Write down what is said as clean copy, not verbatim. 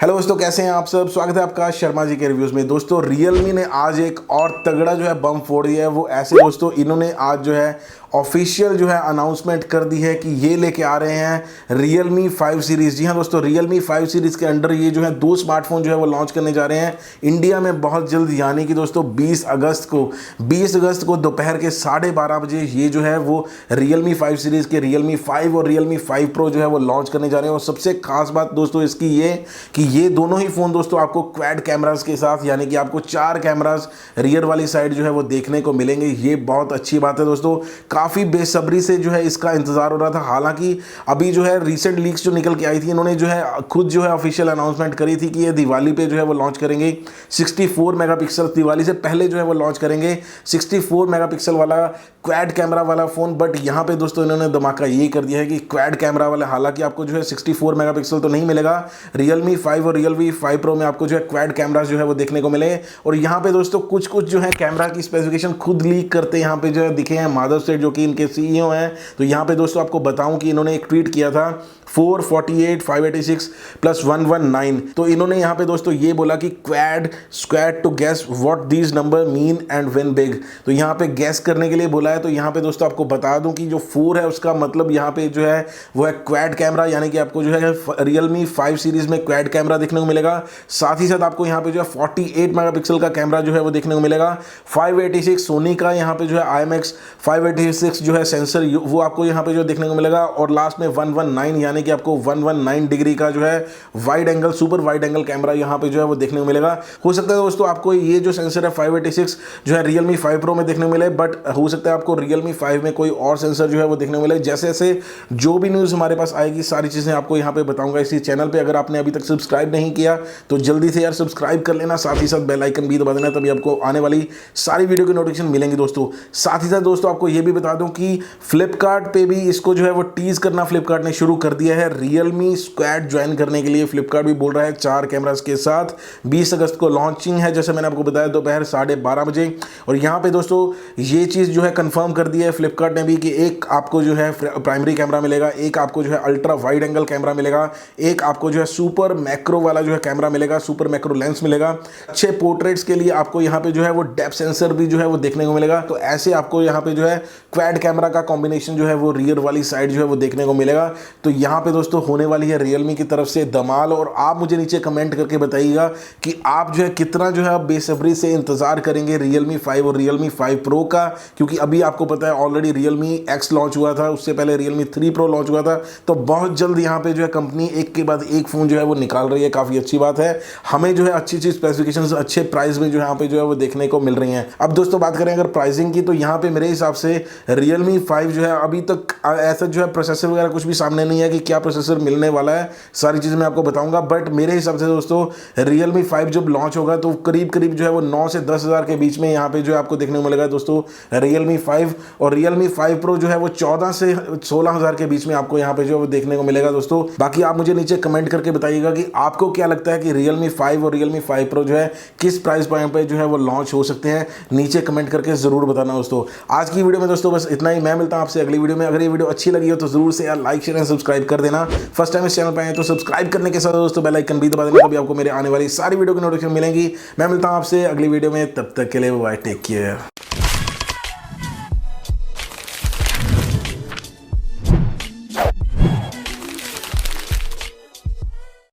Hello दोस्तों, कैसे हैं आप सब। स्वागत है आपका शर्मा जी के रिव्यूज़ में। दोस्तों Realme ने आज एक और तगड़ा जो है बम फोड़ दिया है। वो ऐसे दोस्तों इन्होंने आज जो है ऑफिशियल जो है अनाउंसमेंट कर दी है कि ये लेके आ रहे हैं Realme 5 सीरीज़। जी हाँ दोस्तों, Realme 5 सीरीज़ के अंडर ये जो है दो स्मार्टफोन जो है वो लॉन्च करने जा रहे हैं इंडिया में बहुत जल्द, यानी कि दोस्तों 20 अगस्त को दोपहर के 12:30 बजे ये जो है वो Realme 5 सीरीज़ के Realme 5 और Realme 5 Pro जो है वो लॉन्च करने जा रहे हैं। और सबसे खास बात दोस्तों इसकी ये कि ये दोनों ही फ़ोन दोस्तों आपको क्वाड कैमरास के साथ, यानी कि आपको 4 कैमरास रियर वाली साइड जो है वो देखने को मिलेंगे। ये बहुत अच्छी बात है दोस्तों। काफ़ी बेसब्री से जो है इसका इंतज़ार हो रहा था। हालांकि अभी जो है रिसेंट लीक्स जो निकल के आई थी, इन्होंने जो है खुद जो है ऑफिशियल अनाउंसमेंट करी थी कि ये दिवाली पे जो है वो लॉन्च करेंगे 64 मेगापिक्सल, दिवाली से पहले जो है वो लॉन्च करेंगे 64 मेगापिक्सल वाला क्वाड कैमरा वाला फ़ोन। बट यहाँ पे दोस्तों इन्होंने धमाका ये कर दिया है कि क्वाड कैमरा वाला, हालांकि आपको जो है 64 मेगापिक्सल तो नहीं मिलेगा। Realme 5 और Realme 5 Pro में आपको जो है क्वाड कैमरास जो है वो देखने को मिले। और यहाँ पे दोस्तों कुछ जो है कैमरा की स्पेसिफिकेशन खुद लीक करते यहाँ पे जो है दिखे हैं माधव सेठ, जो कि इनके सीईओ हैं। तो यहाँ पे दोस्तों आपको बताऊं कि इन्होंने एक ट्वीट किया था 448 586 प्लस 119। तो इन्होंने यहाँ पे दोस्तों ये बोला कि quad to guess what these number mean and win big. तो यहाँ पे गैस करने के लिए बोला है। तो यहाँ पे दोस्तों आपको बता दूं कि जो 4 है उसका मतलब यहाँ पे जो है वो है क्वाड कैमरा, यानी कि आपको जो है Realme 5 सीरीज में क्वाड कैमरा देखने को मिलेगा। साथ ही साथ आपको यहाँ पे जो है 48 मेगापिक्सल का कैमरा जो है वो देखने को मिलेगा। 586 सोनी का यहाँ पे जो है IMX 586 जो है सेंसर, वो आपको यहाँ पे जो देखने को मिलेगा। और लास्ट में 119, यानी कि आपको 119 डिग्री का जो है wide angle, super wide angle camera यहाँ पे जो है वो देखने को मिलेगा। हो सकता है दोस्तों आपको ये जो सेंसर है 586 जो है Realme 5 Pro में देखने को मिले, बट हो सकता है आपको Realme 5 में कोई और सेंसर जो है वो देखने को मिले। जैसे जैसे जो भी न्यूज़ हमारे पास आएगी सारी चीज़ें आपको यहाँ पे बताऊंगा इसी चैनल पे। अगर आपने अभी तक सब्सक्राइब नहीं किया तो जल्दी से यार सब्सक्राइब कर लेना, साथ ही साथ बेल आइकन भी दबा देना, तभी आपको आने वाली सारी वीडियो की नोटिफिकेशन मिलेंगी दोस्तों। साथ ही साथ दोस्तों आपको ये भी बता दूं कि फ्लिपकार्ट पे भी इसको जो है वो टीज करना फ्लिपकार्ट ने शुरू कर दिया है। Realme स्क्वाड ज्वाइन करने के लिए फ्लिपकार्ट भी बोल रहा है 4 कैमरास के साथ 20 अगस्त को लॉन्चिंग है, जैसे मैंने आपको बताया दोपहर 12:30 बजे। और यहाँ पे दोस्तों ये चीज़ जो है कंफर्म कर दी है फ्लिपकार्ट ने भी कि एक आपको जो है प्राइमरी कैमरा मिलेगा, एक आपको जो है अल्ट्रा वाइड एंगल कैमरा मिलेगा, एक आपको जो है सुपर मैक्रो वाला जो है कैमरा मिलेगा, सुपर मैक्रो लेंस मिलेगा। अच्छे पोर्ट्रेट्स के लिए आपको यहाँ पे जो है वो डेप्थ सेंसर भी जो है वो देखने को मिलेगा। तो ऐसे आपको यहाँ पे जो है क्वाड कैमरा का कॉम्बिनेशन जो है वो रियर वाली साइड जो है वो देखने को मिलेगा। तो यहाँ पे दोस्तों होने वाली है Realme की तरफ से धमाल। और आप मुझे नीचे कमेंट करके बताइएगा कि आप जो है कितना जो है बेसब्री से इंतजार करेंगे Realme 5 और Realme 5 Pro का, क्योंकि अभी आपको पता है ऑलरेडी Realme X लॉन्च हुआ था, उससे पहले Realme 3 Pro लॉन्च हुआ था। तो बहुत जल्द यहाँ पे जो है कंपनी एक के बाद एक फ़ोन जो है वो निकाल रही है। काफ़ी अच्छी बात है, हमें जो है अच्छी स्पेसिफिकेशंस अच्छे प्राइस में जो यहाँ पे जो है वो देखने को मिल रही हैं। अब दोस्तों बात करें अगर प्राइसिंग की, तो यहाँ पे मेरे हिसाब से Realme 5 जो है अभी तक ऐसा जो है प्रोसेसर वगैरह कुछ भी सामने नहीं है कि क्या प्रोसेसर मिलने वाला है, सारी चीज़ें मैं आपको बताऊंगा। बट मेरे हिसाब से दोस्तों Realme 5 जब लॉन्च होगा तो करीब जो है वो 9 से 10 हज़ार के बीच में यहाँ पे जो है आपको देखने को मिलेगा दोस्तों Realme 5। और Realme 5 Pro जो है वो 14 से 16 हज़ार के बीच में आपको यहाँ पे जो है वो देखने को मिलेगा दोस्तों। बाकी आप मुझे नीचे कमेंट करके बताइएगा कि आपको क्या लगता है कि Realme 5 और Realme 5 Pro जो है किस प्राइस पॉइंट पे जो है वो लॉन्च हो सकते हैं, नीचे कमेंट करके जरूर बताना दोस्तों। आज की वीडियो में दोस्तों बस इतना ही। मैं मिलता हूं आपसे अगली वीडियो में। अगर ये वीडियो अच्छी लगी हो तो जरूर से यार लाइक शेयर एंड सब्सक्राइब कर देना। फर्स्ट टाइम इस चैनल पे आए तो सब्सक्राइब करने के साथ दोस्तों बेल आइकन भी दबा देना, तभी आपको मेरे आने वाली सारी वीडियो की नोटिफिकेशन मिलेंगी। मैं मिलता हूं आपसे अगली वीडियो में, तब तक के लिए बाय, टेक केयर।